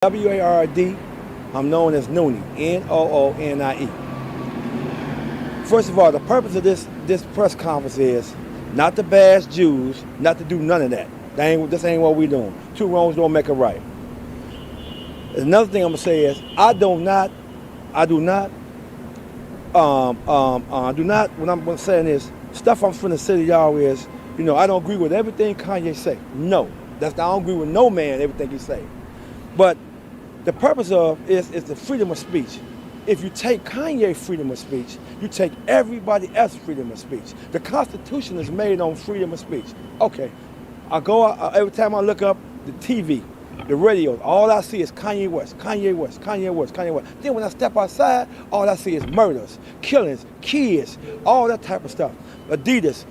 W-A-R-D. I'm known as Noonie, N-O-O-N-I-E. First of all, the purpose of this press conference is not to bash Jews, not to do none of that. This ain't what we doing. Two wrongs don't make a right. Another thing I'm gonna say is I do not. What I'm saying is stuff I'm finna say to y'all is, I don't agree with everything Kanye say. No, I don't agree with no man everything he say. But the purpose of is the freedom of speech. If you take Kanye's freedom of speech, you take everybody else's freedom of speech. The Constitution is made on freedom of speech. Okay, I go out, every time I look up the TV, the radio, all I see is Kanye West, Kanye West, Kanye West, Kanye West. Then when I step outside, all I see is murders, killings, kids, all that type of stuff. Adidas,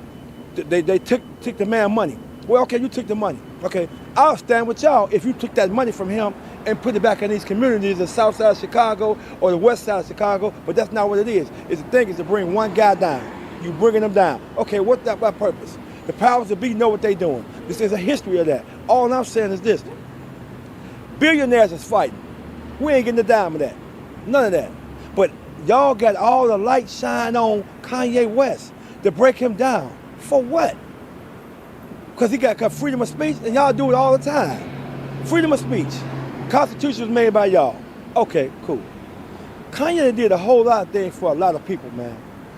they took the man money. Well, okay, you took the money. Okay, I'll stand with y'all if you took that money from him and put it back in these communities, the south side of Chicago or the west side of Chicago, but that's not what it is. It's the thing is to bring one guy down. You bringing them down. Okay, what's that by purpose? The powers that be know what they doing. This is a history of that. All I'm saying is this. Billionaires is fighting. We ain't getting a dime of that. None of that. But y'all got all the light shine on Kanye West to break him down. For what? Because he got freedom of speech, and y'all do it all the time. Freedom of speech. Constitution was made by y'all. Okay, cool. Kanye did a whole lot of things for a lot of people, man.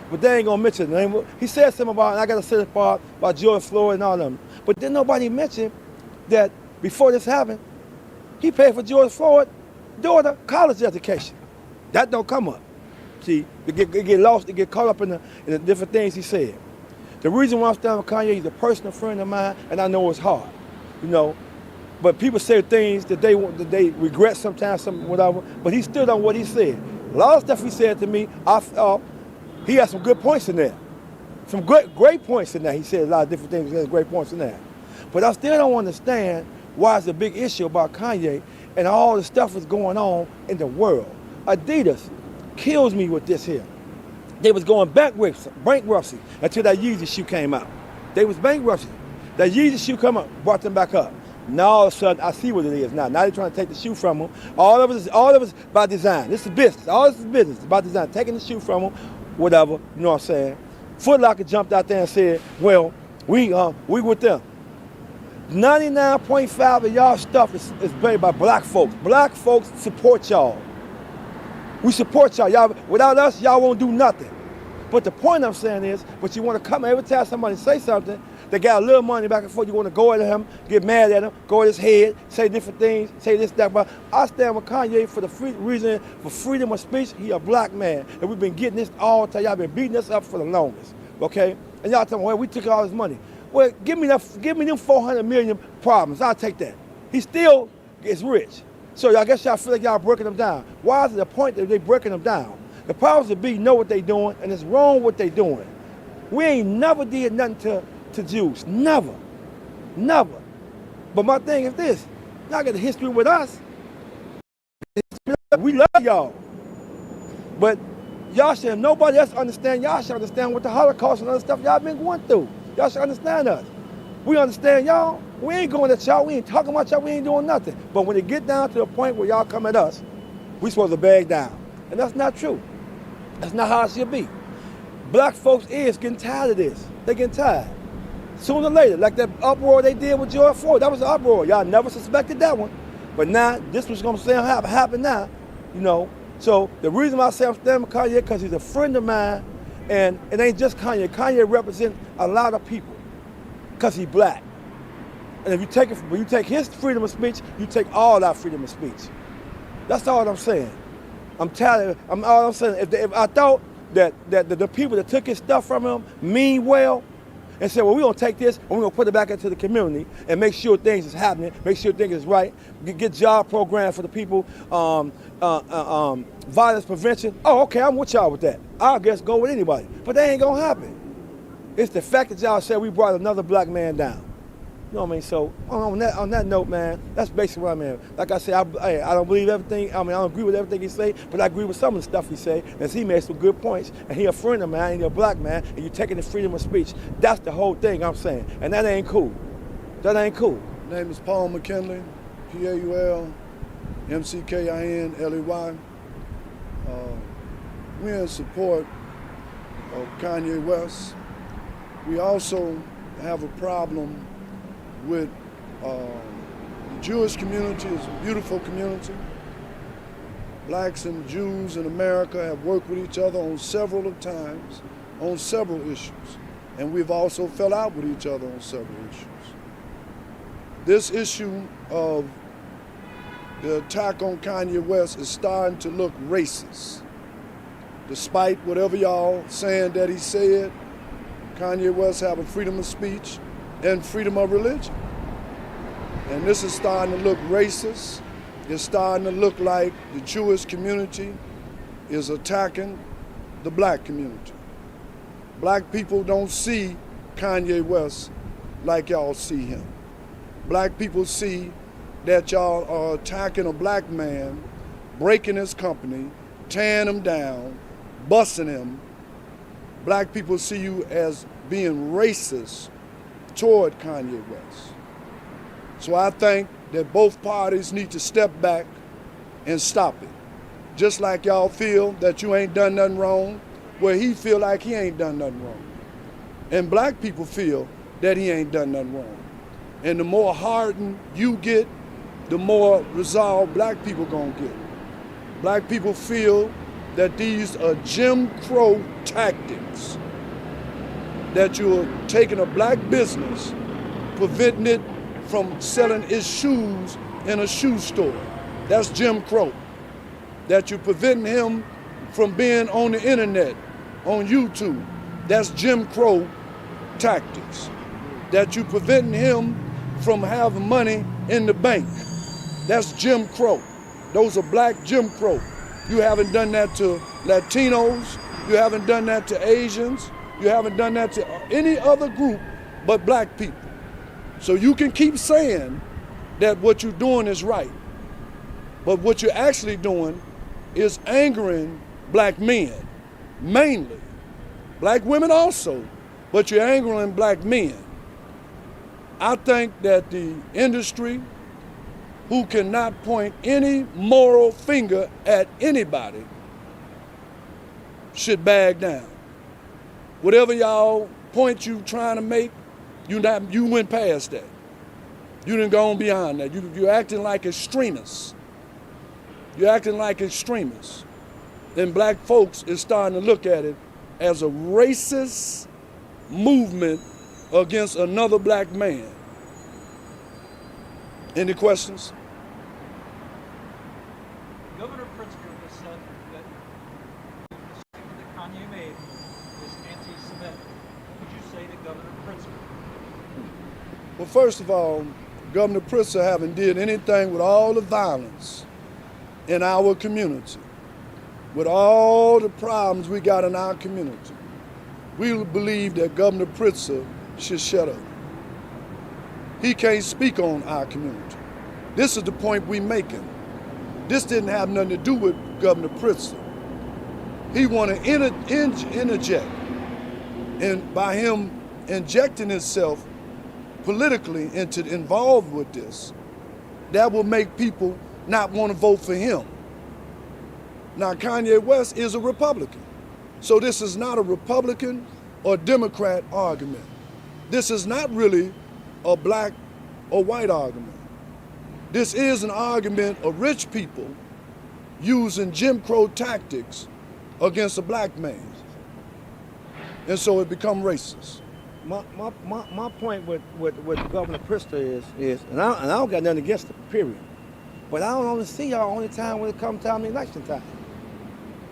But they ain't gonna mention the name. He said something about, and I gotta say this part about George Floyd and all of them. But then nobody mentioned that before this happened, he paid for George Floyd's daughter college education. That don't come up. See, it get lost, it get caught up in the different things he said. The reason why I'm standing with Kanye, he's a personal friend of mine, and I know it's hard, But people say things that they regret sometimes, whatever. But he stood on what he said. A lot of stuff he said to me, he had some good points in there, some great points in there. He said a lot of different things. He has great points in there. But I still don't understand why it's a big issue about Kanye and all the stuff that's going on in the world. Adidas kills me with this here. They was going bankruptcy until that Yeezy shoe came out. They was bankruptcy. That Yeezy shoe come up, brought them back up. Now all of a sudden, I see what it is now. Now they're trying to take the shoe from them. All of it is by design. This is business. All this is business. It's about design. Taking the shoe from them, whatever. You know what I'm saying? Foot Locker jumped out there and said, well, we with them. 99.5 of y'all stuff is made by black folks. Black folks support y'all. We support y'all. Without us, y'all won't do nothing. But the point I'm saying is, but you want to come every time somebody say something, they got a little money back and forth, you want to go at him, get mad at him, go at his head, say different things, say this, that, but I stand with Kanye for the reason for freedom of speech. He a black man, and we've been getting this all the time. Y'all been beating us up for the longest, okay? And y'all tell me, well, we took all his money. Well, give me them 400 million problems. I'll take that. He still gets rich. So I guess y'all feel like y'all breaking them down. Why is it the point that they breaking them down? The powers that be know what they doing, and it's wrong what they doing. We ain't never did nothing to Jews. Never. Never. But my thing is this. Y'all got a history with us. We love y'all. But y'all should, if nobody else understand, y'all should understand what the Holocaust and other stuff y'all been going through. Y'all should understand us. We understand y'all. We ain't going at y'all. We ain't talking about y'all. We ain't doing nothing. But when it get down to the point where y'all come at us, we supposed to bag down. And that's not true. That's not how it should be. Black folks is getting tired of this. They getting tired. Sooner or later, like that uproar they did with George Floyd, that was an uproar. Y'all never suspected that one. But now, this was going to happen now, So the reason why I say I'm standing with Kanye, because he's a friend of mine, and it ain't just Kanye. Kanye represents a lot of people, because he's black. And if when you take his freedom of speech, you take all our freedom of speech. That's all I'm saying. All I'm saying, if I thought that the people that took his stuff from him mean well, and said, well, we're going to take this and we're going to put it back into the community and make sure things is happening, make sure things is right, get job programs for the people, violence prevention. Oh, okay, I'm with y'all with that. I'll just go with anybody. But that ain't going to happen. It's the fact that y'all said we brought another black man down. You know what I mean? So on that note, man, that's basically what I mean. Like I said, I don't believe everything. I don't agree with everything he say, but I agree with some of the stuff he say. And he made some good points. And he a friend of mine, and he a black man, and you taking the freedom of speech. That's the whole thing I'm saying. And that ain't cool. That ain't cool. Name is Paul McKinley, Paul McKinley. We're in support of Kanye West. We also have a problem with the Jewish community. It's a beautiful community. Blacks and Jews in America have worked with each other on several times on several issues. And we've also fell out with each other on several issues. This issue of the attack on Kanye West is starting to look racist. Despite whatever y'all saying that he said, Kanye West have a freedom of speech and freedom of religion. And this is starting to look racist. It's starting to look like the Jewish community is attacking the black community. Black people don't see Kanye West like y'all see him. Black people see that y'all are attacking a black man, breaking his company, tearing him down, busting him. Black people see you as being racist toward Kanye West. So I think that both parties need to step back and stop it. Just like y'all feel that you ain't done nothing wrong, well, he feel like he ain't done nothing wrong. And black people feel that he ain't done nothing wrong. And the more hardened you get, the more resolve black people gonna get. Black people feel that these are Jim Crow tactics, that you're taking a black business, preventing it from selling its shoes in a shoe store. That's Jim Crow. That you're preventing him from being on the internet, on YouTube. That's Jim Crow tactics. That you're preventing him from having money in the bank. That's Jim Crow. Those are black Jim Crow. You haven't done that to Latinos. You haven't done that to Asians. You haven't done that to any other group but black people. So you can keep saying that what you're doing is right. But what you're actually doing is angering black men, mainly. Black women also, but you're angering black men. I think that the industry, who cannot point any moral finger at anybody, should bag down. Whatever y'all point you trying to make, you went past that. You didn't go on beyond that. You're acting like extremists. You're acting like extremists. And black folks is starting to look at it as a racist movement against another black man. Any questions? Governor Pritzker has said that the statement that Kanye made is anti-Semitic. What would you say to Governor Pritzker? Well, first of all, Governor Pritzker haven't did anything with all the violence in our community, with all the problems we got in our community. We believe that Governor Pritzker should shut up. He can't speak on our community. This is the point we're making. This didn't have nothing to do with Governor Pritzker. He wanted to interject, and by him injecting himself politically involved with this, that will make people not want to vote for him. Now, Kanye West is a Republican, so this is not a Republican or Democrat argument. This is not really a black or white argument. This is an argument of rich people using Jim Crow tactics against a black man. And so it becomes racist. My point with Governor Pritzker is, and I don't got nothing against it, period. But I don't only see y'all only time when it comes time to election time.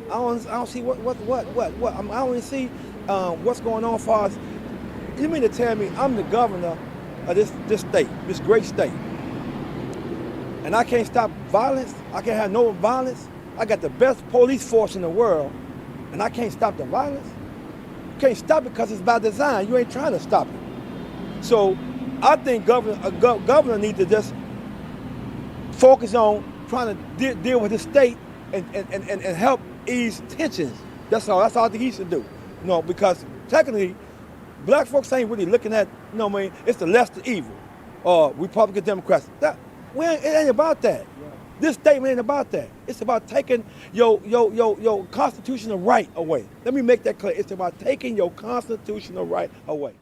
I don't see what. I only see what's going on as far as, you mean to tell me I'm the governor of this state, this great state, and I can't stop violence? I can't have no violence? I got the best police force in the world, and I can't stop the violence? You can't stop it because it's by design. You ain't trying to stop it. So I think governor needs to just focus on trying to deal with the state and help ease tensions. That's all I think he should do. You know, because technically, black folks ain't really looking at, you know what I mean, it's the lesser evil, or Republican Democrats. It ain't about that. This statement ain't about that. It's about taking your constitutional right away. Let me make that clear. It's about taking your constitutional right away.